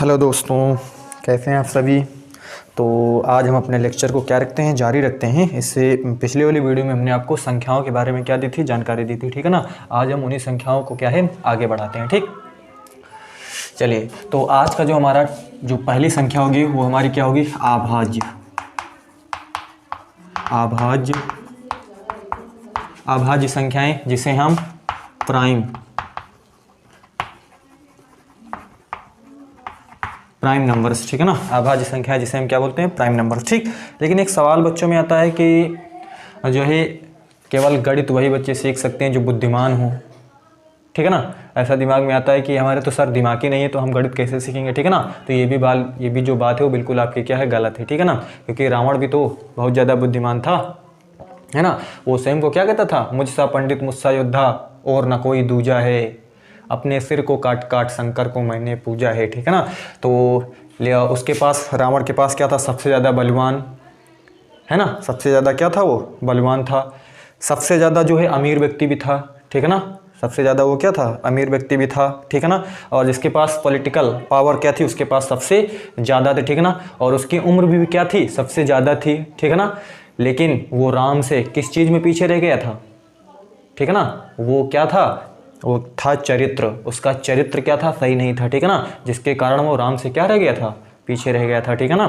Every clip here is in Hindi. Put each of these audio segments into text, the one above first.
हेलो दोस्तों, कैसे हैं आप सभी। तो आज हम अपने लेक्चर को क्या रखते हैं, जारी रखते हैं। इससे पिछले वाली वीडियो में हमने आपको संख्याओं के बारे में क्या दी थी, जानकारी दी थी, ठीक है ना। आज हम उन्हीं संख्याओं को क्या है आगे बढ़ाते हैं, ठीक। चलिए, तो आज का जो हमारा जो पहली संख्या होगी वो हमारी क्या होगी, अभाज्य। अभाज्य अभाज्य संख्याएं जिसे हम प्राइम नंबर्स, ठीक है ना। अभाज्य संख्या जिसे हम क्या बोलते हैं, प्राइम नंबर्स, ठीक। लेकिन एक सवाल बच्चों में आता है कि जो है केवल गणित वही बच्चे सीख सकते हैं जो बुद्धिमान हो, ठीक है ना। ऐसा दिमाग में आता है कि हमारे तो सर दिमाग ही नहीं है तो हम गणित कैसे सीखेंगे, ठीक है ना। तो ये भी जो बात है वो बिल्कुल आपकी क्या है, गलत है, ठीक है ना। क्योंकि रावण भी तो बहुत ज़्यादा बुद्धिमान था, है ना। वो स्वयं को क्या कहता था, मुझसा पंडित मुझसा योद्धा और न कोई दूजा है, अपने सिर को काट काट शंकर को मैंने पूजा है, ठीक है ना। तो उसके पास, रावण के पास क्या था, सबसे ज़्यादा बलवान, है ना। सबसे ज़्यादा क्या था, वो बलवान था। सबसे ज़्यादा जो है अमीर व्यक्ति भी था, ठीक है ना। सबसे ज़्यादा वो क्या था, अमीर व्यक्ति भी था, ठीक है ना। और जिसके पास पॉलिटिकल पावर क्या थी, उसके पास सबसे ज़्यादा थी, ठीक है ना। और उसकी उम्र भी क्या थी, सबसे ज़्यादा थी, ठीक है ना। लेकिन वो राम से किस चीज़ में पीछे रह गया था, ठीक है ना। वो क्या था, वो था चरित्र। उसका चरित्र क्या था, सही नहीं था, ठीक है ना। जिसके कारण वो राम से क्या रह गया था, पीछे रह गया था, ठीक है ना।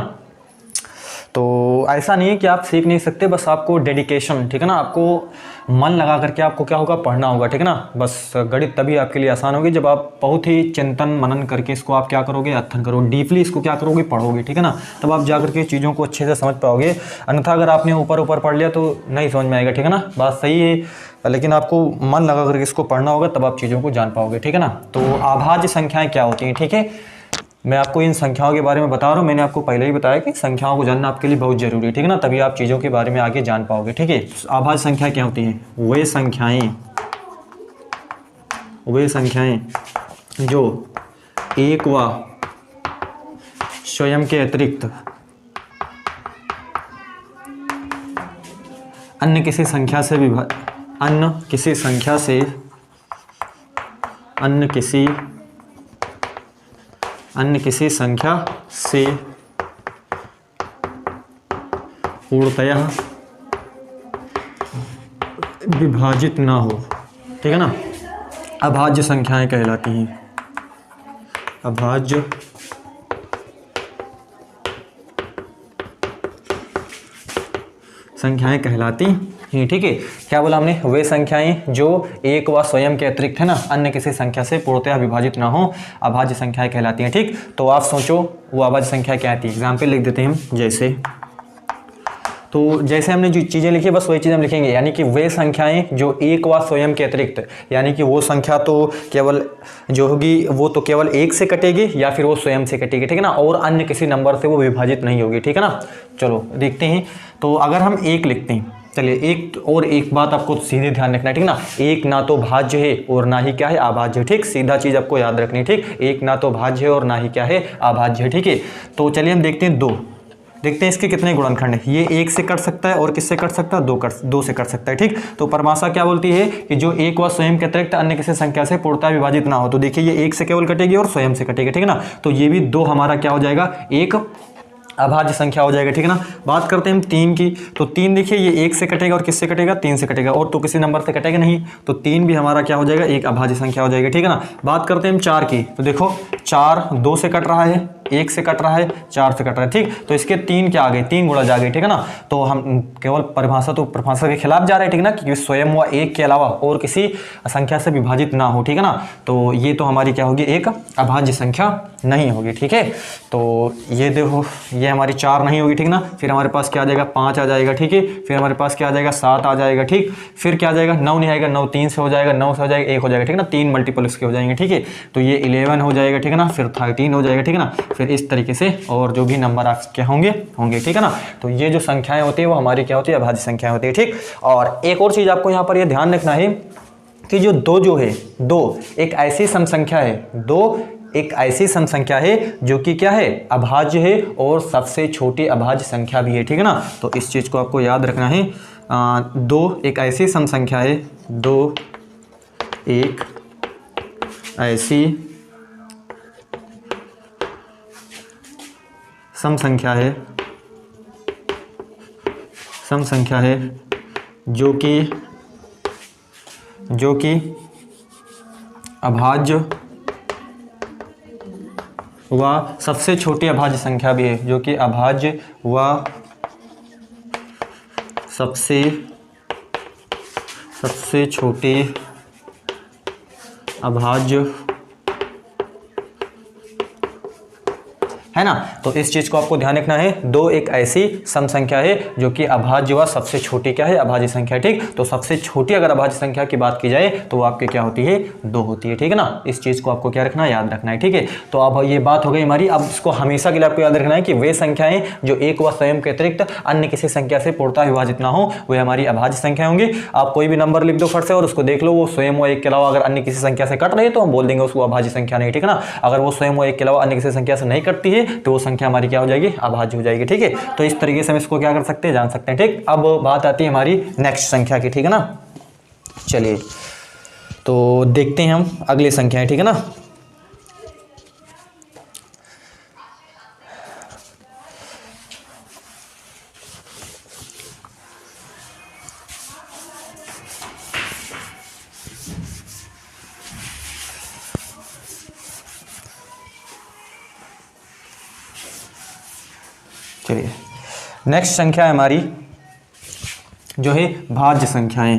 तो ऐसा नहीं है कि आप सीख नहीं सकते, बस आपको डेडिकेशन, ठीक है ना, आपको मन लगा करके आपको क्या होगा, पढ़ना होगा, ठीक है ना। बस गणित तभी आपके लिए आसान होगी जब आप बहुत ही चिंतन मनन करके इसको आप क्या करोगे, अध्ययन करोगे, डीपली इसको क्या करोगे, पढ़ोगे, ठीक है ना। तब आप जा करके चीज़ों को अच्छे से समझ पाओगे। अन्यथा अगर आपने ऊपर ऊपर पढ़ लिया तो नहीं समझ में आएगा, ठीक है ना। बात सही है, लेकिन आपको मन लगा करके इसको पढ़ना होगा, तब आप चीज़ों को जान पाओगे, ठीक है ना। तो अभाज्य संख्याएं क्या होती हैं, ठीक है। मैं आपको इन संख्याओं के बारे में बता रहा हूँ। मैंने आपको पहले ही बताया कि संख्याओं को जानना आपके लिए बहुत जरूरी है, ठीक है ना। तभी आप चीज़ों के बारे में आगे जान पाओगे, ठीक है। अभाज्य संख्या क्या होती हैं, वे संख्याएं जो एक व स्वयं के अतिरिक्त अन्य किसी संख्या से पूर्णतः विभाजित ना हो, ठीक है ना, अभाज्य संख्याएं कहलाती हैं। अभाज्य संख्याएं कहलाती हैं, ठीक है। क्या बोला हमने, वे संख्याएं जो एक व स्वयं के अतिरिक्त, है ना, अन्य किसी संख्या से पूर्णतः विभाजित ना हो, अभाज्य संख्याएं कहलाती हैं, ठीक। तो आप सोचो वो अभाज्य संख्या क्या आती है। एग्जाम्पल लिख देते हैं हम, जैसे हमने जो चीज़ें लिखी बस वही चीज़ हम लिखेंगे। यानी कि वे संख्याएं जो एक व स्वयं के अतिरिक्त, यानी कि वो संख्या तो केवल जो होगी वो तो केवल एक से कटेगी या फिर वो स्वयं से कटेगी, ठीक है ना। और अन्य किसी नंबर से वो विभाजित नहीं होगी, ठीक है ना। चलो देखते हैं। तो अगर हम एक लिखते हैं, चलिए एक बात आपको सीधे ध्यान रखना है, ठीक ना। एक ना तो भाज्य है और ना ही क्या है, अभाज्य, ठीक। सीधा चीज़ आपको याद रखनी है, ठीक। एक ना तो भाज्य है और ना ही क्या है, अभाज्य है, ठीक है। तो चलिए हम देखते हैं देखते हैं इसके कितने गुणनखंड हैं। ये एक से कट सकता है और किससे कट सकता है, दो से कट सकता है, ठीक। तो परिभाषा क्या बोलती है कि जो एक व स्वयं के अतिरिक्त अन्य किसी संख्या से पूर्णतः विभाजित ना हो। तो देखिए ये एक से केवल कटेगी और स्वयं से कटेगी, ठीक है ना। तो ये भी दो हमारा क्या हो जाएगा, एक अभाज्य संख्या हो जाएगा, ठीक है ना। बात करते हैं हम तीन की। तो तीन देखिए ये एक से कटेगा और किससे कटेगा, तीन से कटेगा, और तो किसी नंबर से कटेगा नहीं। तो तीन भी हमारा क्या हो जाएगा, एक अभाज्य संख्या हो जाएगा, ठीक है ना। बात करते हैं हम चार की। तो देखो चार दो से कट रहा है, एक से कट रहा है, चार से कट रहा है, ठीक। तो इसके तीन क्या आ गए, तीन गुणा जा गए, ठीक है ना। तो हम केवल परिभाषा के खिलाफ जा रहे हैं, ठीक ना, क्योंकि स्वयं व एक के अलावा और किसी संख्या से विभाजित ना हो, ठीक है ना। तो ये तो हमारी क्या होगी, एक अभाज्य संख्या नहीं होगी, ठीक है। तो ये देखो ये हमारी चार नहीं होगी, ठीक ना। फिर हमारे पास क्या आ जाएगा, पाँच आ जाएगा, ठीक है। फिर हमारे पास क्या आ जाएगा, सात आ जाएगा, ठीक। फिर क्या आ जाएगा, नौ नहीं आएगा, नौ तीन से हो जाएगा, नौ से हो जाएगा, एक हो जाएगा, ठीक ना। तीन मल्टीपल इसके हो जाएंगे, ठीक है। तो ये 11 हो जाएगा, ठीक है ना। फिर 13 हो जाएगा, ठीक है ना। फिर इस तरीके से और जो भी नंबर आपके होंगे, ठीक है ना। तो ये जो संख्याएं होती है वो हमारी क्या होती है, अभाज्य संख्याएं होती है, ठीक। और एक और चीज आपको यहाँ पर ये ध्यान रखना है कि जो है दो एक ऐसी सम संख्या है, एक ऐसी सम संख्या है जो कि क्या है, अभाज्य है और सबसे छोटी अभाज्य संख्या भी है, ठीक है ना। तो इस चीज़ को आपको याद रखना है। दो एक ऐसी सम संख्या है, दो एक ऐसी सम संख्या है, सम संख्या है जो कि अभाज्य व सबसे छोटी अभाज्य संख्या भी है, जो कि अभाज्य व सबसे छोटी अभाज्य है ना। तो इस चीज को आपको ध्यान रखना है। दो एक ऐसी सम संख्या है जो कि अभाज्य व सबसे छोटी क्या है, अभाज्य संख्या, ठीक। तो सबसे छोटी अगर अभाज्य संख्या की बात की जाए तो वो आपकी क्या होती है, 2 होती है, ठीक है ना। इस चीज को आपको क्या रखना है, याद रखना है, ठीक है। तो अब ये बात हो गई हमारी। अब इसको हमेशा के लिए आपको याद रखना है कि वे संख्याएं जो एक व स्वयं के अतिरिक्त अन्य किसी संख्या से पूर्णतः विभाजित ना हो वे हमारी अभाज्य संख्या होंगी। आप कोई भी नंबर लिख दो फट से और उसको देख लो, वो स्वयं व एक के अलावा अगर अन्य किसी संख्या से कट रही है तो हम बोल देंगे उसको अभाज्य संख्या नहीं, ठीक है ना। अगर वो स्वयं व एक के अलावा अन्य किसी संख्या से नहीं कटती है तो वो संख्या हमारी क्या हो जाएगी, अभाज्य हो जाएगी, ठीक है। तो इस तरीके से हम इसको क्या कर सकते हैं, जान सकते हैं, ठीक। अब बात आती है हमारी नेक्स्ट संख्या की, ठीक है ना। चलिए तो देखते हैं हम अगली संख्याएं, ठीक है ना। चलिए नेक्स्ट संख्या है हमारी जो है भाज्य संख्याएं।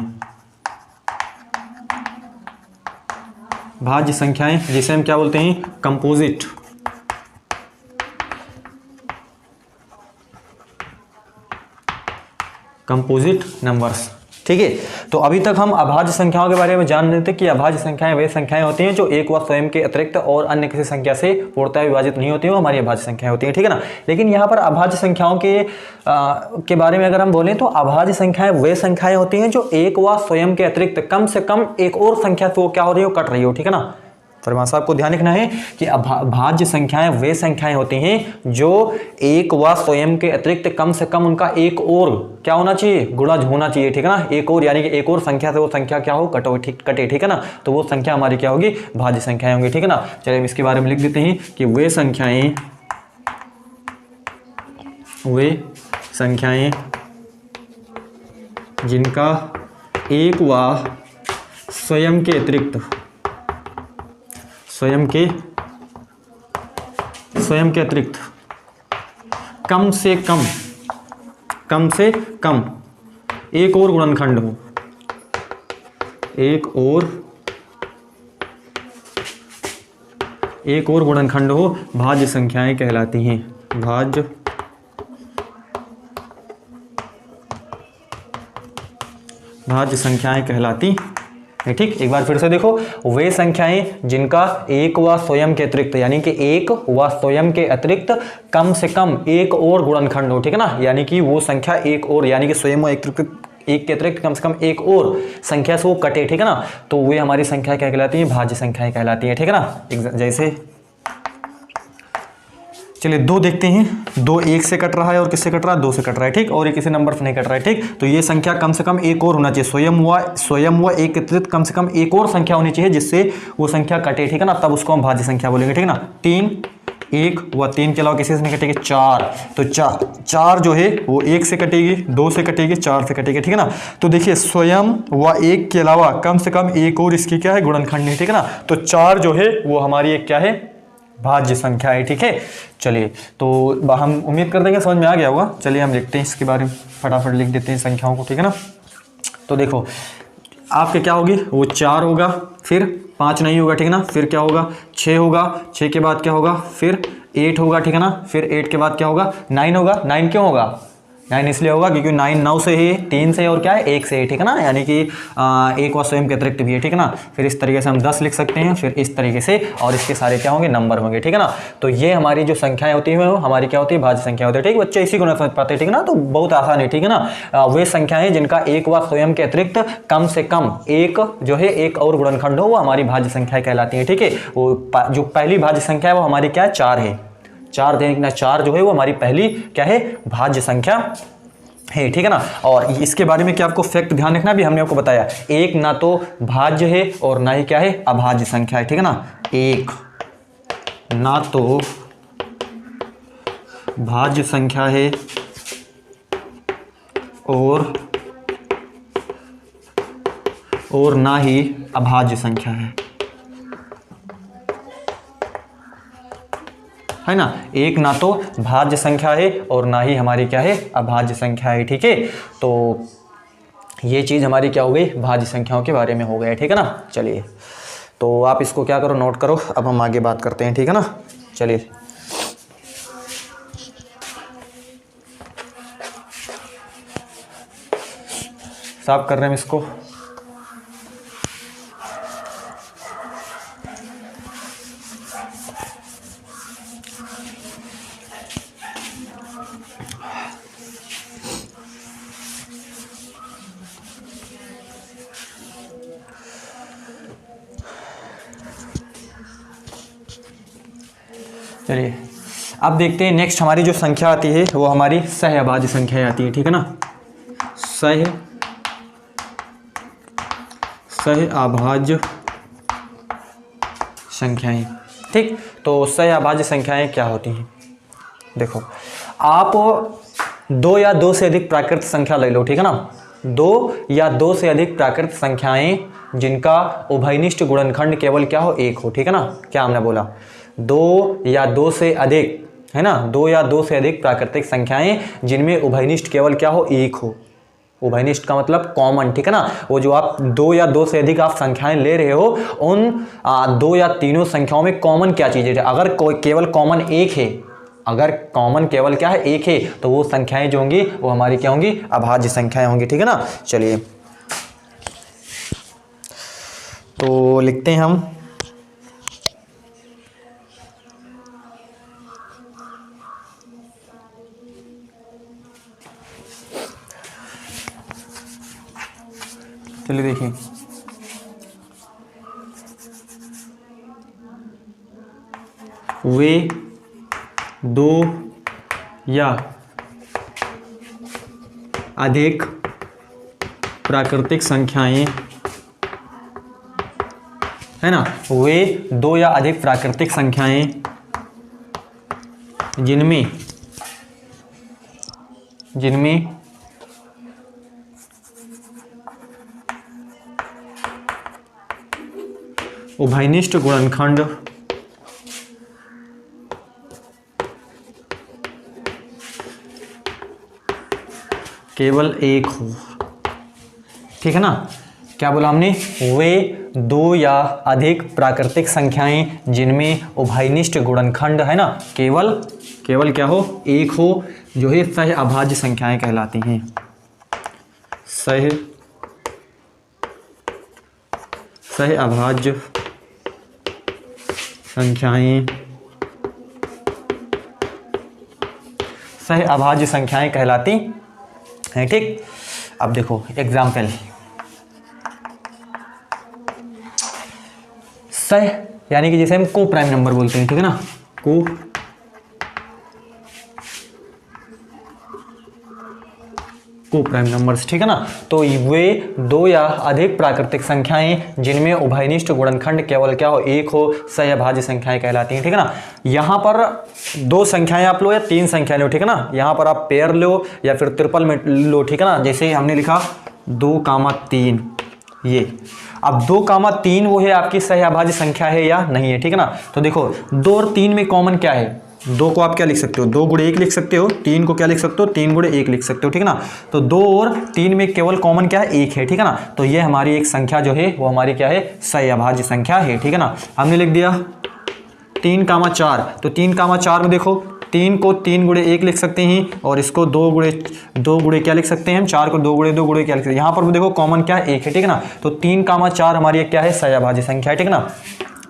भाज्य संख्याएं जिसे हम क्या बोलते हैं, कंपोजिट नंबर्स, ठीक है। तो अभी तक हम अभाज्य संख्याओं के बारे में जान रहे थे कि अभाज्य संख्याएं वे संख्याएं होती हैं जो एक व स्वयं के अतिरिक्त और अन्य किसी संख्या से पूर्णतः विभाजित नहीं होती हैं, वो हमारी अभाज्य संख्याएं होती हैं, ठीक है ना। लेकिन यहाँ पर अभाज्य संख्याओं के बारे में अगर हम बोलें तो अभाज्य संख्याएं वे संख्याएं होती हैं जो एक व स्वयं के अतिरिक्त कम से कम एक और संख्या से वो क्या हो रही हो, कट रही हो, ठीक है ना। परिभाषा आपको ध्यान रखना है कि भाज्य संख्याएं वे संख्याएं होती हैं जो एक व स्वयं के अतिरिक्त कम से कम उनका एक और क्या होना चाहिए, गुणज होना चाहिए, ठीक है ना। एक और यानी कि एक और संख्या से वो संख्या क्या हो, कटे, ठीक है ना। तो वो संख्या हमारी क्या होगी, भाज्य संख्याएं होंगी, ठीक है ना। चलिए हम इसके बारे में लिख देते हैं कि वे संख्याएं जिनका एक व स्वयं के अतिरिक्त कम से कम एक और गुणनखंड हो, एक और गुणनखंड हो, भाज्य संख्याएं कहलाती हैं। भाज्य संख्याएं कहलाती है, ठीक। एक बार फिर से देखो, वे संख्याएं जिनका एक व स्वयं के अतिरिक्त यानी कि एक व स्वयं के अतिरिक्त कम से कम एक और गुणनखंड हो, ठीक है ना। यानी कि वो संख्या एक और यानी कि स्वयं व एक के अतिरिक्त कम से कम एक और संख्या से वो कटे, ठीक है ना। तो वे हमारी संख्या क्या कहलाती है, भाज्य संख्याएं कहलाती है, ठीक है ना। जैसे चलिए 2 देखते हैं। 2 1 से कट रहा है और किससे कट रहा है, 2 से कट रहा है, ठीक। और ये किसी नंबर से नहीं कट रहा है, ठीक। तो ये संख्या कम से कम एक और होना चाहिए, स्वयं व एक के अतिरिक्त कम से कम एक और संख्या होनी चाहिए जिससे वो संख्या कटे, ठीक है ना। तब उसको हम भाज्य संख्या बोलेंगे, ठीक है ना। 3 1 व 3 के अलावा किसी से नहीं कटेगी, 4। तो 4 जो है वो 1 से कटेगी, 2 से कटेगी, 4 से कटेगी, ठीक है ना। तो देखिए स्वयं व एक के अलावा कम से कम एक और इसकी क्या है, गुणनखंड है, ठीक है ना। तो 4 जो है वो हमारी एक क्या है, भाज्य संख्या है, ठीक है। चलिए तो हम उम्मीद कर देंगे समझ में आ गया होगा। चलिए हम लिखते हैं इसके बारे में, फटाफट लिख देते हैं संख्याओं को, ठीक है ना। तो देखो आपके क्या होगी, वो 4 होगा, फिर 5 नहीं होगा, ठीक है ना। फिर क्या होगा, 6 होगा, 6 के बाद क्या होगा, फिर 8 होगा, ठीक है ना। फिर 8 के बाद क्या होगा, 9 होगा। 9 क्यों होगा, 9 इसलिए होगा क्योंकि 9 9 से है, 3 से और क्या है, 1 से है, ठीक है ना। यानी कि एक व स्वयं के अतिरिक्त भी है, ठीक है ना। फिर इस तरीके से हम 10 लिख सकते हैं, फिर इस तरीके से, और इसके सारे क्या होंगे, नंबर होंगे, ठीक है ना। तो ये हमारी जो संख्याएं होती है वो हमारी क्या होती है, भाज्य संख्या होती है, ठीक। बच्चे इसी को ना समझ पाते, ठीक है ना। तो बहुत आसान है, ठीक है ना। वे संख्याएं जिनका एक व स्वयं के अतिरिक्त कम से कम एक जो है एक और गुणनखंड हो वो हमारी भाज्य संख्याएं कहलाती है, ठीक है। वो जो पहली भाज्य संख्या है वो हमारी क्या है, 4 है। 4 देखना, 4 जो है वो हमारी पहली क्या है, भाज्य संख्या है, ठीक है ना। और इसके बारे में क्या आपको फैक्ट ध्यान रखना भी हमने आपको बताया, एक ना तो भाज्य है और ना ही क्या है, अभाज्य संख्या है, ठीक है ना। एक ना तो भाज्य संख्या है और ना ही अभाज्य संख्या है ना। एक ना तो भाज्य संख्या है और ना ही हमारी क्या है, अभाज्य संख्या है। ठीक है, तो ये चीज़ हमारी क्या हो गई, भाज्य संख्याओं के बारे में हो गया। ठीक है ना। चलिए, तो आप इसको क्या करो, नोट करो। अब हम आगे बात करते हैं। ठीक है ना। चलिए, साफ कर रहे हैं इसको। चलिए, अब देखते हैं नेक्स्ट हमारी जो संख्या आती है वो हमारी सह अभाज्य संख्या आती है। ठीक है ना। सह अभाज्य संख्याएं। ठीक, तो सह अभाज्य संख्याएं क्या होती हैं? देखो, आप दो या दो से अधिक प्राकृत संख्या ले लो। ठीक है ना। दो या दो से अधिक प्राकृत संख्याएं जिनका उभयनिष्ठ गुणनखंड केवल क्या हो, एक हो। ठीक है ना। क्या हमने बोला, दो या दो से अधिक, है ना, दो या दो से अधिक प्राकृतिक संख्याएं जिनमें उभयनिष्ठ केवल क्या हो, एक हो। उभयनिष्ठ का मतलब कॉमन। ठीक है ना। वो जो आप दो या दो से अधिक आप संख्याएं ले रहे हो, उन दो या तीनों संख्याओं में कॉमन क्या चीज है? अगर केवल कॉमन एक है, अगर कॉमन केवल क्या है, एक है, तो वो संख्याएं जो होंगी वो हमारी क्या होंगी, अभाज्य संख्याएं होंगी। ठीक है ना। चलिए, तो लिखते हैं हम चलिए देखिए, वे दो या अधिक प्राकृतिक संख्याएं, है ना, वे दो या अधिक प्राकृतिक संख्याएं जिनमें उभयनिष्ठ गुणनखंड केवल एक हो। ठीक है ना। क्या बोला हमने, वे दो या अधिक प्राकृतिक संख्याएं जिनमें उभयनिष्ठ गुणनखंड, है ना, केवल क्या हो, एक हो, जो है सह अभाज्य संख्याएं कहलाती हैं। सह अभाज्य संख्याएं, सह अभाज्य संख्याएं कहलाती हैं। ठीक, अब देखो एग्जाम्पल, सह यानी कि जैसे हम को प्राइम नंबर बोलते हैं। ठीक है ना। को प्राइम नंबर्स। ठीक है ना। तो वे दो या अधिक प्राकृतिक संख्याएं जिनमें उभयनिष्ठ गुणनखंड केवल क्या हो, एक हो, सह अभाज्य संख्याएं कहलाती हैं। ठीक है ना। यहाँ पर दो संख्याएं आप लो या तीन संख्याएं लो। ठीक है ना। यहाँ पर आप पेयर लो या फिर ट्रिपल में लो। ठीक है ना। जैसे हमने लिखा 2,3, ये अब 2,3 वो है आपकी सह अभाज्य संख्या है या नहीं है। ठीक है ना। तो देखो 2 और 3 में कॉमन क्या है, 2 को आप क्या लिख सकते हो, 2 गुणे 1 लिख सकते हो, 3 को क्या लिख सकते हो, 3 गुणे 1 लिख सकते हो। ठीक है ना। तो 2 और 3 में केवल कॉमन क्या है, 1 है। ठीक है ना। तो ये हमारी एक संख्या जो है वो हमारी क्या है, सह अभाज्य संख्या है। ठीक है ना। हमने लिख दिया 3,4, तो 3,4 में देखो 3 को 3 गुणे 1 लिख सकते हैं और इसको 2 गुणे क्या लिख सकते हैं हम, 4 को 2 गुणे क्या लिख सकते हैं। यहाँ पर भी देखो कॉमन क्या है, 1 है। ठीक है ना। तो 3,4 हमारी एक क्या है, सह अभाज्य संख्या है। ठीक है ना।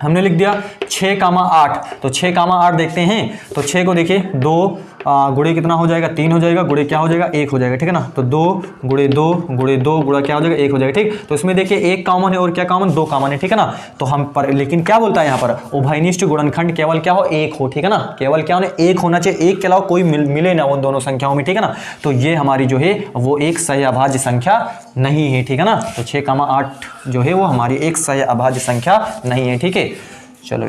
हमने लिख दिया 6,8, तो 6,8 देखते हैं। तो 6 को देखिए 2 गुणे कितना हो जाएगा, 3 हो जाएगा, गुणे क्या हो जाएगा, 1 हो जाएगा। ठीक है ना। तो 2 गुणे 2 गुणे 2 गुणा क्या हो जाएगा, 1 हो जाएगा। ठीक, तो इसमें देखिए 1 कॉमन है और क्या कॉमन, 2 कॉमन है। ठीक है ना। तो हम पर लेकिन क्या बोलता है यहाँ पर, उभयनिष्ठ गुणनखंड केवल क्या हो, 1 हो। ठीक है ना। केवल क्या होना, 1 होना चाहिए, 1 के अलावा कोई मिले ना उन दोनों संख्याओं में। ठीक है ना। तो ये हमारी जो है वो एक सह अभाज्य संख्या नहीं है। ठीक है ना। तो 6,8 जो है वो हमारी एक सह अभाज्य संख्या नहीं है। ठीक है। चलो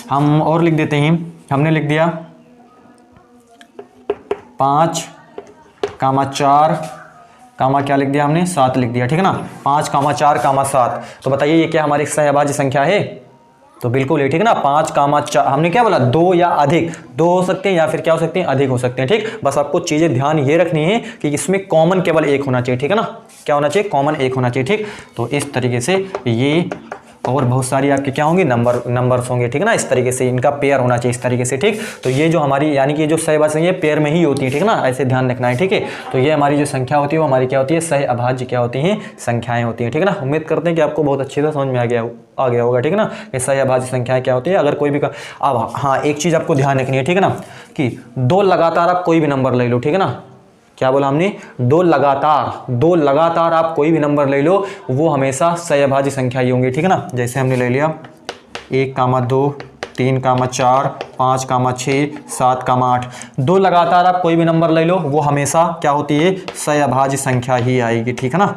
हम और लिख देते हैं। हमने लिख दिया 5, 4, क्या लिख दिया हमने, 7 लिख दिया, ठीक है ना। 5, 4, 7। तो बताइए ये क्या हमारी सहअभाज्य संख्या है? तो बिल्कुल ये, ठीक है ना। 5, 4 हमने क्या बोला, 2 या अधिक, 2 हो सकते हैं या फिर क्या हो सकते हैं, अधिक हो सकते हैं, ठीक। बस आपको चीजें ध्यान ये रखनी है कि इसमें कॉमन केवल एक होना चाहिए, ठीक है ना। क्या होना चाहिए, कॉमन एक होना चाहिए, ठीक। तो इस तरीके से ये और बहुत सारी आपके क्या होंगे, नंबर्स होंगे, ठीक है ना। इस तरीके से इनका पेयर होना चाहिए, इस तरीके से, ठीक। तो ये जो हमारी यानी कि जो सहअभाज्य संख्या पेयर में ही होती है, ठीक है ना, ऐसे ध्यान रखना है, ठीक है। तो ये हमारी जो संख्या होती है वो हमारी क्या होती है, सहअभाज्य क्या होती हैं, संख्याएं होती हैं, ठीक है ना। उम्मीद करते हैं कि आपको बहुत अच्छे से समझ में आ गया होगा, ठीक है ना, कि सहअभाज्य संख्याएं क्या होती है। अगर कोई भी अब हाँ एक चीज़ आपको ध्यान रखनी है, ठीक है ना, कि 2 लगातार आप कोई भी नंबर ले लो, ठीक है ना। क्या बोला हमने, 2 लगातार आप कोई भी नंबर ले लो, वो हमेशा सहअभाज्य संख्या ही होंगी, ठीक है ना। जैसे हमने ले लिया 1, 2, 3, 4, 5, 6, 7, 8। 2 लगातार आप कोई भी नंबर ले लो, वो हमेशा क्या होती है, सहअभाज्य संख्या ही आएगी, ठीक है ना।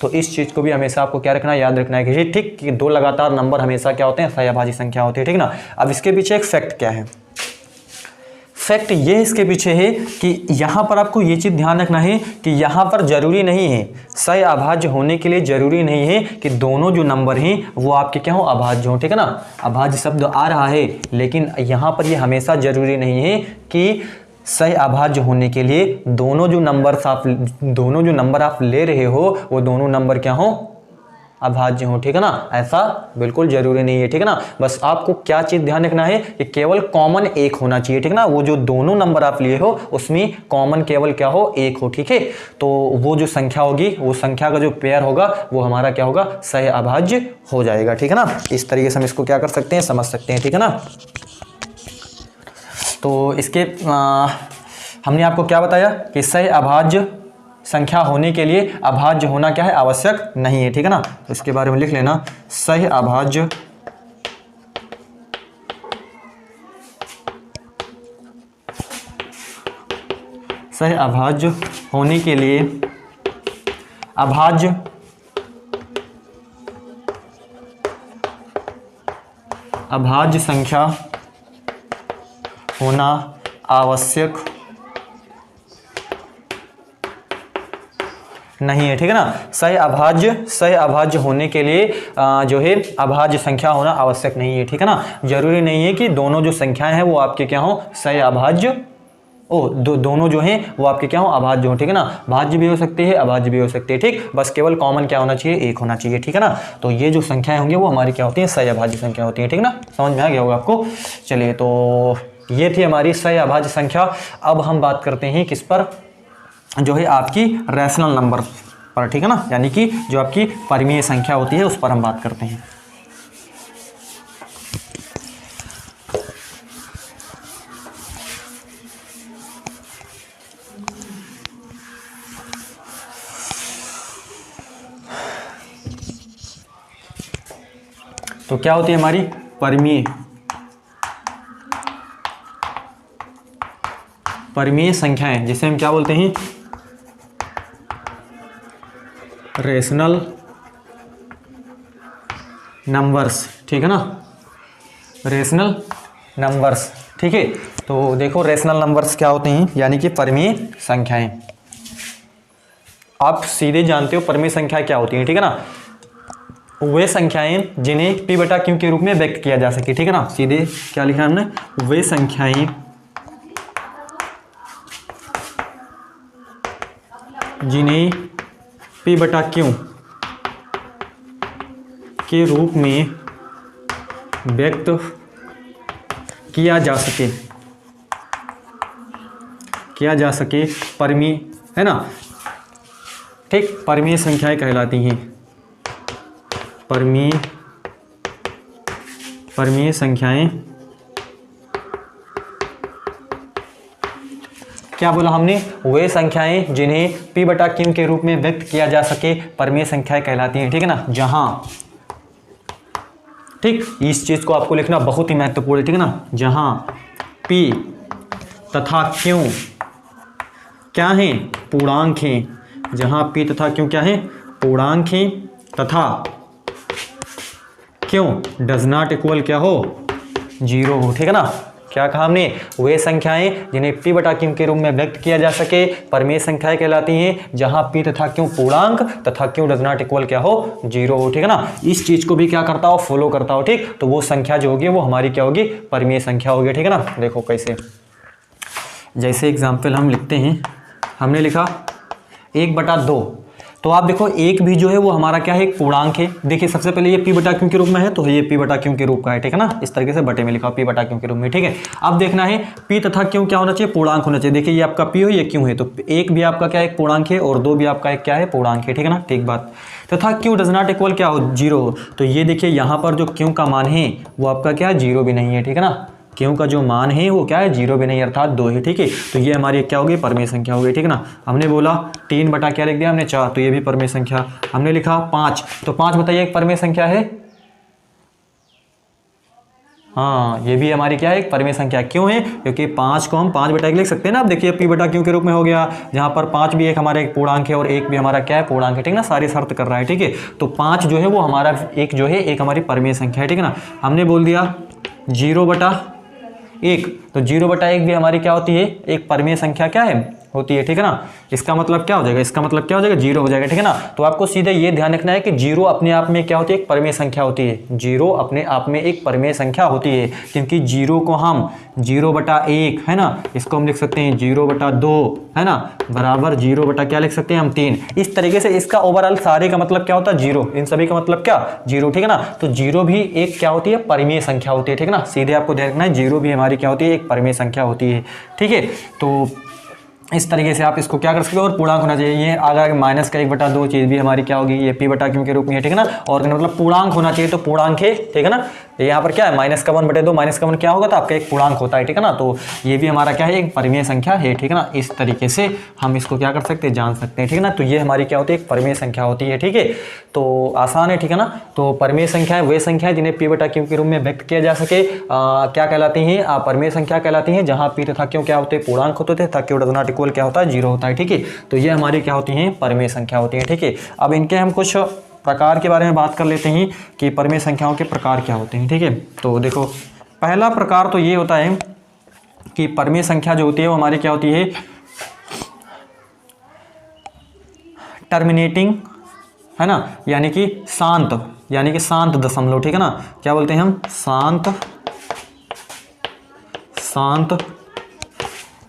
तो इस चीज़ को भी हमेशा आपको क्या रखना है, याद रखना है कि ठीक कि 2 लगातार नंबर हमेशा क्या होते हैं, सहअभाज्य संख्या होती है, ठीक ना। अब इसके पीछे एक फैक्ट क्या है, फैक्ट ये इसके पीछे है कि यहाँ पर आपको ये चीज़ ध्यान रखना है कि यहाँ पर जरूरी नहीं है, सहअभाज्य होने के लिए जरूरी नहीं है कि दोनों जो नंबर हैं वो आपके क्या हो, अभाज्य हो, ठीक है ना। अभाज्य शब्द आ रहा है, लेकिन यहाँ पर ये हमेशा जरूरी नहीं है कि सहअभाज्य होने के लिए दोनों जो नंबर आप ले रहे हो वो दोनों नंबर क्या हो, अभाज्य हो, ठीक है ना। ऐसा बिल्कुल जरूरी नहीं है, ठीक है ना। बस आपको क्या चीज ध्यान रखना है कि केवल कॉमन एक होना चाहिए, ठीक है ना। वो जो दोनों नंबर आप लिए हो उसमें कॉमन केवल क्या हो, एक हो, ठीक है। तो वो जो संख्या होगी, वो संख्या का जो पेयर होगा वो हमारा क्या होगा, सहअभाज्य हो जाएगा, ठीक है ना। इस तरीके से हम इसको क्या कर सकते हैं, समझ सकते हैं, ठीक है ना। तो इसके हमने आपको क्या बताया कि सहअभाज्य संख्या होने के लिए अभाज्य होना क्या है, आवश्यक नहीं है, ठीक है ना। तो इसके बारे में लिख लेना, सहअभाज्य होने के लिए अभाज्य संख्या होना आवश्यक नहीं है, ठीक है ना। सहअभाज्य होने के लिए जो है अभाज्य संख्या होना आवश्यक नहीं है, ठीक है ना। जरूरी नहीं है कि दोनों जो संख्याएं हैं वो आपके क्या हो, सहअभाज्य दोनों जो हैं वो आपके क्या हो, अभाज्य हो, ठीक है ना। भाज्य भी हो सकती है, अभाज्य भी हो सकती है, ठीक। बस केवल कॉमन क्या होना चाहिए, एक होना चाहिए, ठीक है ना। तो ये जो संख्याएं होंगी वो हमारी क्या होती है, सहअभाज्य संख्या होती है, ठीक है ना। समझ में आ गया होगा आपको। चलिए, तो ये थी हमारी सहअभाज्य संख्या। अब हम बात करते हैं किस पर, जो है आपकी रैशनल नंबर पर, ठीक है ना, यानी कि जो आपकी परिमेय संख्या होती है उस पर हम बात करते हैं। तो क्या होती है हमारी परिमेय संख्याएं, जिसे हम क्या बोलते हैं, रेशनल नंबर्स, ठीक है ना, रेशनल नंबर्स, ठीक है। तो देखो रेशनल नंबर्स क्या होते हैं, यानी कि परिमेय संख्याएं। आप सीधे जानते हो परिमेय संख्या क्या होती है, ठीक है ना। वे संख्याएं जिन्हें p बटा q के रूप में व्यक्त किया जा सके, ठीक है ना। सीधे क्या लिखा है हमने, वे संख्याएं जिन्हें p बटा q के रूप में व्यक्त किया जा सके परिमेय, है ना, ठीक, परिमेय संख्याएं कहलाती हैं। परिमेय संख्याएं क्या बोला हमने, वे संख्याएं जिन्हें p बटा q के रूप में व्यक्त किया जा सके परिमेय संख्याएं कहलाती हैं, ठीक है ना। जहां, ठीक, इस चीज को आपको लिखना बहुत ही महत्वपूर्ण है, ठीक है ना। जहां p तथा q क्या है, पूर्णांक हैं। जहां p तथा q क्या है, पूर्णांक हैं, तथा क्यों डज नॉट इक्वल क्या हो, जीरो हो, ठीक है ना। क्या कहा हमने, वे संख्याएं जिन्हें p बटा q के रूप में व्यक्त किया जा सके परिमेय संख्याएं कहलाती हैं, जहां p तथा q पूर्णांक तथा q डज नॉट इक्वल क्या हो, 0 हो, ठीक है ना। इस चीज को भी क्या करता हो, फॉलो करता हो, ठीक। तो वो संख्या जो होगी वो हमारी क्या होगी, परिमेय संख्या होगी, ठीक है ना। देखो कैसे, जैसे एग्जाम्पल हम लिखते हैं, हमने लिखा 1/2, तो आप देखो एक भी जो है वो हमारा क्या है, एक पूर्णांक है। देखिए सबसे पहले ये p बटा q के रूप में है, तो ये p बटा q के रूप का है, ठीक है ना। इस तरीके से बटे में लिखा p बटा q के रूप में, ठीक है। अब देखना है p तथा q क्या होना चाहिए, पूर्णांक होना चाहिए। देखिए ये आपका p हो, ये q है, तो एक भी आपका क्या है, एक पूर्णांक है, और 2 भी आपका एक क्या है, पूर्णांक है, ठीक है ना। ठीक बात। तथा q डज नॉट इक्वल क्या हो, 0 हो, तो ये देखिए यहाँ पर जो q का मान है वो आपका क्या है, 0 भी नहीं है, ठीक है ना। क्यों का जो मान है वो क्या है, 0 भी नहीं अर्थात 2 है, ठीक है। तो ये हमारी क्या होगी, परिमेय संख्या होगी, ठीक है ना। हमने बोला 3 बटा क्या लिख दिया हमने, 4, तो ये भी परिमेय संख्या। हमने लिखा 5, तो 5 बताइए एक परिमेय संख्या है, हाँ ये भी हमारी क्या है, एक परिमेय संख्या। क्यों है, क्योंकि 5 को हम 5 बटा 1 लिख सकते हैं ना। अब देखिए p बटा q के रूप में हो गया, जहाँ पर 5 भी एक हमारा एक पूर्णांक है और 1 भी हमारा क्या है, पूर्णांक है, ठीक है ना। सारी शर्त कर रहा है, ठीक है। तो 5 जो है वो हमारा एक जो है, एक हमारी परिमेय संख्या है, ठीक है ना। हमने बोल दिया 0/1, तो 0/1 भी हमारी क्या होती है, एक परिमेय संख्या क्या है, होती है, ठीक है ना। इसका मतलब क्या हो जाएगा, इसका मतलब क्या हो जाएगा, 0 हो जाएगा, ठीक है ना। तो आपको सीधे ये ध्यान रखना है कि 0 अपने आप में क्या होती है, एक परिमेय संख्या होती है। 0 अपने आप में एक परिमेय संख्या होती है, क्योंकि 0 को हम 0/1 है ना, इसको हम लिख सकते हैं 0/2 है ना, बराबर 0 बटा क्या लिख सकते हैं हम, 3। इस तरीके से इसका ओवरऑल सारे का मतलब क्या होता है, 0। इन सभी का मतलब क्या, 0, ठीक है ना। तो 0 भी एक क्या होती है, परिमेय संख्या होती है, ठीक है ना। सीधे आपको ध्यान रखना है 0 भी हमारी क्या होती है, एक परिमेय संख्या होती है, ठीक है। तो इस तरीके से आप इसको क्या कर सकते हो, और पूर्णांक होना चाहिए। ये अगर माइनस का 1/2 चीज़ भी हमारी क्या होगी, ये p बटा q के रूप में है, ठीक है ना। और मतलब पूर्णांक होना चाहिए, तो पूर्णांक है, ठीक है ना। यहाँ पर क्या है, -1/2, -1 क्या होगा, तो आपका एक पूर्णांक होता है, ठीक है ना। तो ये भी हमारा क्या है, एक परिमेय संख्या है, ठीक है ना। इस तरीके से हम इसको क्या कर सकते हैं, जान सकते हैं, ठीक है ना। तो ये हमारी क्या होती है, एक परिमेय संख्या होती है, ठीक है। तो आसान है, ठीक है ना। तो परिमेय संख्याएं वे संख्याएं जिन्हें p बटा q के रूप में व्यक्त किया जा सके क्या कहलाती हैं, परिमेय संख्या कहलाती हैं, जहाँ p तथा q क्या होते हैं, पूर्णांक होते थे, तथा q डज नॉट इक्वल क्या होता है, 0 होता है, ठीक है। तो ये हमारी क्या होती हैं, परिमेय संख्या होती है, ठीक है। अब इनके हम कुछ प्रकार के बारे में बात कर लेते हैं कि परिमेय संख्याओं के प्रकार क्या होते हैं, ठीक है। तो देखो पहला प्रकार तो ये होता है कि परिमेय संख्या जो होती है वो हमारी क्या होती है, टर्मिनेटिंग है ना, यानी कि शांत दशमलव, ठीक है ना। क्या बोलते हैं हम,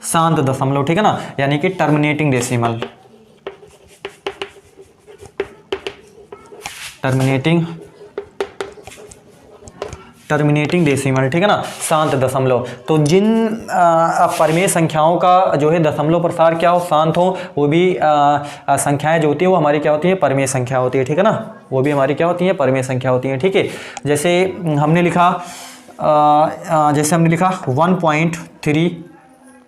शांत दशमलव, ठीक है ना, यानी कि टर्मिनेटिंग डेसिमल, टर्मिनेटिंग डेसिमल, ठीक है ना, शांत दशमलव। तो जिन परिमेय संख्याओं का जो है दशमलव प्रसार क्या हो, शांत हो, वो भी संख्याएं जो होती है वो हमारी क्या होती है, परिमेय संख्या होती है, ठीक है ना। वो भी हमारी क्या होती है, परिमेय संख्या होती है, ठीक है। जैसे हमने लिखा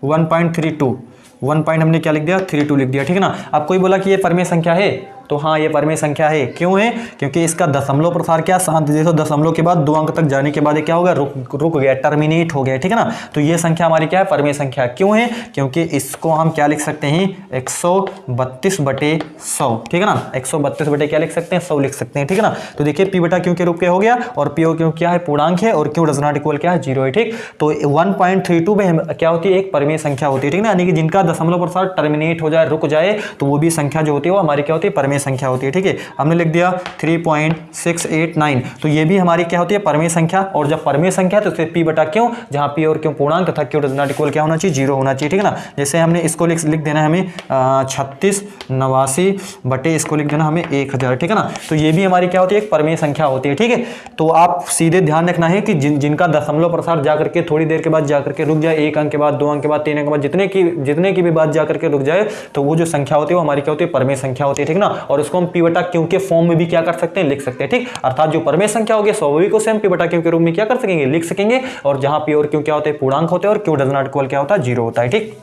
1.32 हमने क्या लिख दिया, 32 लिख दिया, ठीक है ना। अब कोई बोला कि ये परिमेय संख्या है, तो हाँ ये परिमेय संख्या है। क्यों है, क्योंकि इसका दशमलव प्रसार क्या, शांत, जैसे दशमलव के बाद 2 अंक तक जाने के बाद क्या हो गया, रुक गया, टर्मिनेट हो गया, ठीक है ना। तो ये संख्या हमारी क्या है, परिमेय संख्या। क्यों है, क्योंकि इसको हम क्या लिख सकते हैं, 132/100, ठीक है ना। 132 बटे क्या लिख सकते हैं, 100 लिख सकते हैं, ठीक है ना। तो देखिए p बटा q के रूप में हो गया, और p और q क्या है, पूर्णांक है, और q डज नॉट इक्वल क्या है, 0 है, ठीक। तो 1.32 में क्या होती है, एक परिमेय संख्या होती है, ठीक है ना। यानी कि जिनका दशमलव प्रसार टर्मिनेट हो जाए, रुक जाए, तो वो भी संख्या जो होती है वो हमारी क्या होती है, परिमेय संख्या होती है, ठीक है। हमने लिख दिया 3.689, तो ये भी हमारी क्या होती है, परिमेय संख्या। और जब परिमेय संख्या तो p बटा q, जहां p और q पूर्णांक तथा q डज नॉट इक्वल क्या होना चाहिए, 0 होना चाहिए, ठीक है ना। जैसे हमने इसको लिख देना है हमें 3689 बटे इसको लिख देना हमें 1000, ठीक है ना। तो ये भी हमारी क्या होती है, एक परिमेय संख्या होती है, ठीक है। तो आप सीधे ध्यान रखना है कि जिनका दशमलव प्रसार जाकर के थोड़ी देर के बाद जाकर के रुक जाए, 1 अंक के बाद, 2 अंक के बाद, 3 अंक के बाद, जितने की भी बात जाकर के रुक जाए, तो वो जो संख्या होती है वो हमारी क्या होती है, परिमेय संख्या होती है, ठीक ना। और उसको हम p बटा q के फॉर्म में भी क्या कर सकते हैं, लिख सकते हैं, ठीक। अर्थात जो परिमेय संख्या होगी स्वाभाविक उसे हम p बटा q के रूप में क्या कर सकेंगे, लिख सकेंगे। और जहां p और q क्या होते हैं, पूर्णांक होते हैं, और q डज नॉट इक्वल क्या होता है, 0 होता है, ठीक।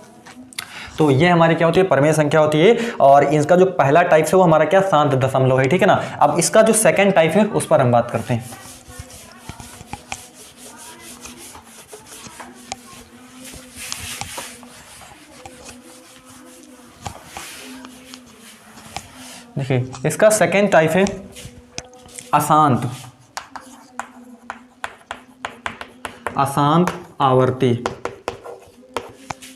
तो ये हमारी क्या होती है, परिमेय संख्या होती है। और इसका जो पहला टाइप है वो हमारा क्या, शांत दशमलव है, ठीक है ना। अब इसका जो सेकंड टाइप है उस पर हम बात करते हैं। देखिए इसका सेकंड टाइप है अशांत अशांत आवर्ती।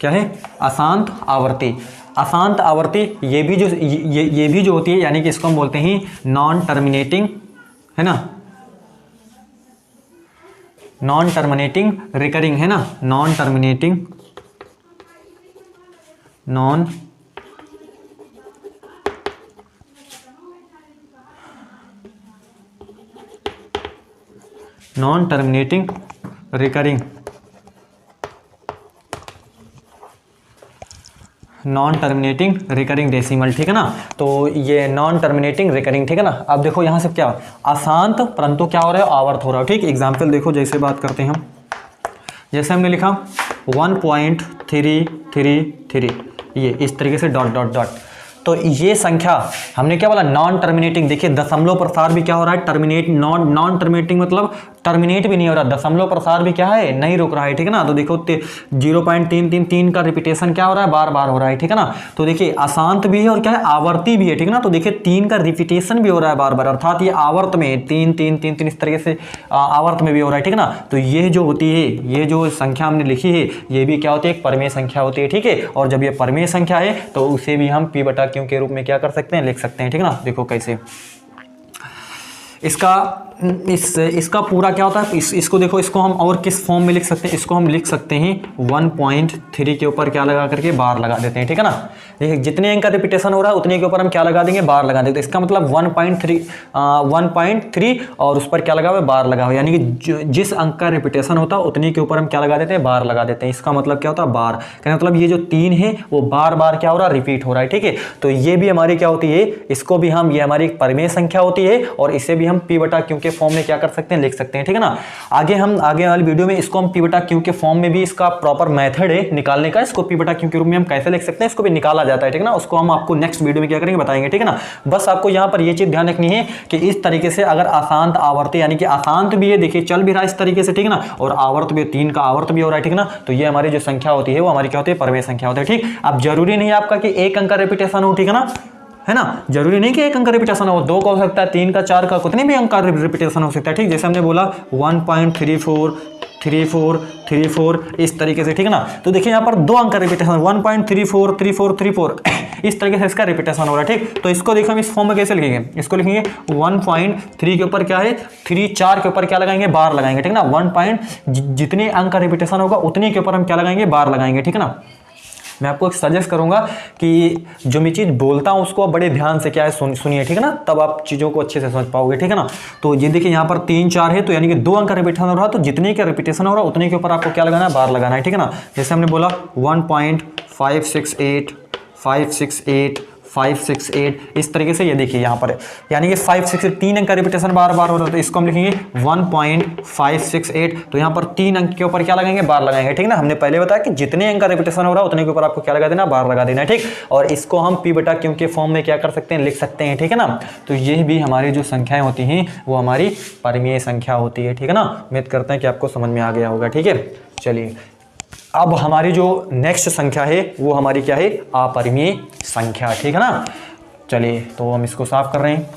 क्या है? अशांत आवर्ती। अशांत आवर्ती ये भी जो होती है, यानी कि इसको हम बोलते हैं नॉन टर्मिनेटिंग, है ना, नॉन टर्मिनेटिंग रिकरिंग, है ना, non terminating, non terminating recurring, non terminating recurring decimal, ठीक है ना। तो ये नॉन टर्मिनेटिंग रिकरिंग, ठीक है ना। अब देखो यहाँ से क्या अशांत परंतु क्या हो रहा है, आवर्त हो रहा है, ठीक। एग्जाम्पल देखो, जैसे बात करते हैं हम, जैसे हमने लिखा 1.333, ये इस तरीके से डॉट डॉट डॉट, तो ये संख्या हमने क्या बोला, नॉन टर्मिनेटिंग। देखिए दशमलव प्रसार भी क्या हो रहा है, टर्मिनेट, नॉन टर्मिनेटिंग मतलब टर्मिनेट भी नहीं हो रहा, दशमलव प्रसार भी क्या है, नहीं रुक रहा है, ठीक है ना। तो देखो 0.333 का रिपीटेशन क्या हो रहा है, बार बार हो रहा है, ठीक है ना। तो देखिए अशांत भी है और क्या है, आवर्ती भी है, ठीक है ना। तो देखिए 3 का रिपीटेशन भी हो रहा है बार बार, अर्थात ये आवर्त में 3 3 3 3 इस तरीके से आवर्त में भी हो रहा है, ठीक है ना। तो ये जो होती है, ये जो संख्या हमने लिखी है, ये भी क्या होती है, एक परमेय संख्या होती है, ठीक है। और जब ये परमेय संख्या है तो उसे भी हम P/Q के रूप में क्या कर सकते हैं, लिख सकते हैं, ठीक है ना। देखो कैसे इसका पूरा क्या होता है, इसको देखो, इसको हम और किस फॉर्म में लिख सकते हैं, इसको हम लिख सकते हैं 1.3 के ऊपर क्या लगा करके बार लगा देते हैं, ठीक है ना। देखिए जितने अंक का रिपीटेशन हो रहा है उतने के ऊपर हम क्या लगा देंगे, बार लगा देते हैं। इसका मतलब 1.3 और उस पर क्या लगा हुआ है, बार लगा हुआ है, यानी कि जिस अंक का रिपीटेशन होता है उतने के ऊपर हम क्या लगा देते हैं, बार लगा देते हैं। इसका मतलब क्या होता है, बार, कहने मतलब ये जो 3 है वो बार बार क्या हो रहा है, रिपीट हो रहा है, ठीक है। तो ये भी हमारी क्या होती है, इसको भी हम, ये हमारी एक परमेय संख्या होती है और इसे भी हम P/Q के फॉर्म में क्या कर सकते हैं, लिख सकते हैं, ठीक है ना। आगे वाली वीडियो में इसको हम P/Q के फॉर्म में भी, इसका प्रॉपर मेथड है निकालने का, इसको P/Q के रूप में हम कैसे लिख सकते हैं, इसको भी निकाला जाता है, ठीक है ना। उसको हम आपको नेक्स्ट वीडियो में क्या करेंगे, बताएंगे, ठीक है ना। बस आपको यहाँ पर ये चीज ध्यान रखनी है कि इस तरीके से अगर अशांत आवर्ती, यानी कि अशांत भी है, देखिए चल भी रहा है इस तरीके से, ठीक है ना, और आवर्त भी, 3 का आवर्त भी हो रहा है, ठीक है ना। तो ये हमारी जो संख्या होती है वो हमारी क्या होती है, परमेय संख्या होती है, ठीक। अब जरूरी नहीं आपका कि एक अंक का रिपीटेशन हो, ठीक है ना, है ना। जरूरी नहीं कि एक अंक का रिपीटेशन हो, 2 का हो सकता है, 3 का, 4 का, कितने भी अंक का रिपीटेशन हो सकता है, ठीक। जैसे हमने बोला 1.34 इस तरीके से, ठीक है ना। तो देखिए यहाँ पर 2 अंक का रिपीटेशन 1.34 इस तरीके से इसका रिपीटेशन हो रहा है, ठीक। तो इसको देखो हम इस फॉर्म में कैसे लिखेंगे, इसको लिखेंगे 1.3 के ऊपर क्या है, 4 के ऊपर क्या लगाएंगे, बार लगाएंगे, ठीक है ना। जितने अंक का रिपीटेशन होगा उतने के ऊपर हम क्या लगाएंगे, बार लगाएंगे, ठीक है ना। मैं आपको एक सजेस्ट करूंगा कि जो मैं चीज़ बोलता हूं उसको आप बड़े ध्यान से क्या है सुनिए, ठीक है ना, तब आप चीज़ों को अच्छे से समझ पाओगे, ठीक है ना। तो ये देखिए यहाँ पर 3 4 है, तो यानी कि 2 अंक का रिपीटेशन हो रहा है, तो जितने का रिपीटेशन हो रहा है उतने के ऊपर आपको क्या लगाना है, बार लगाना है, ठीक है ना। जैसे हमने बोला 1.568 इस तरीके से, ये देखिए यहाँ पर, यानी कि 568 3 अंक का रिपीटेशन बार बार हो रहा है, तो इसको हम लिखेंगे 1.568। तो यहाँ पर 3 अंक के ऊपर क्या लगाएंगे, बार लगाएंगे, ठीक है ना। हमने पहले बताया कि जितने अंक का रिपीटेशन हो रहा है उतने के ऊपर आपको क्या लगा देना, बार लगा देना है, ठीक। और इसको हम P/Q के फॉर्म में क्या कर सकते हैं, लिख सकते हैं, ठीक है ना। तो ये भी हमारी जो संख्याएं होती हैं वो हमारी परमेय संख्या होती है, ठीक है ना। उम्मीद करते हैं कि आपको समझ में आ गया होगा, ठीक है। चलिए अब हमारी जो नेक्स्ट संख्या है वो हमारी क्या है, अपरिमेय संख्या, ठीक है ना। चलिए तो हम इसको साफ कर रहे हैं।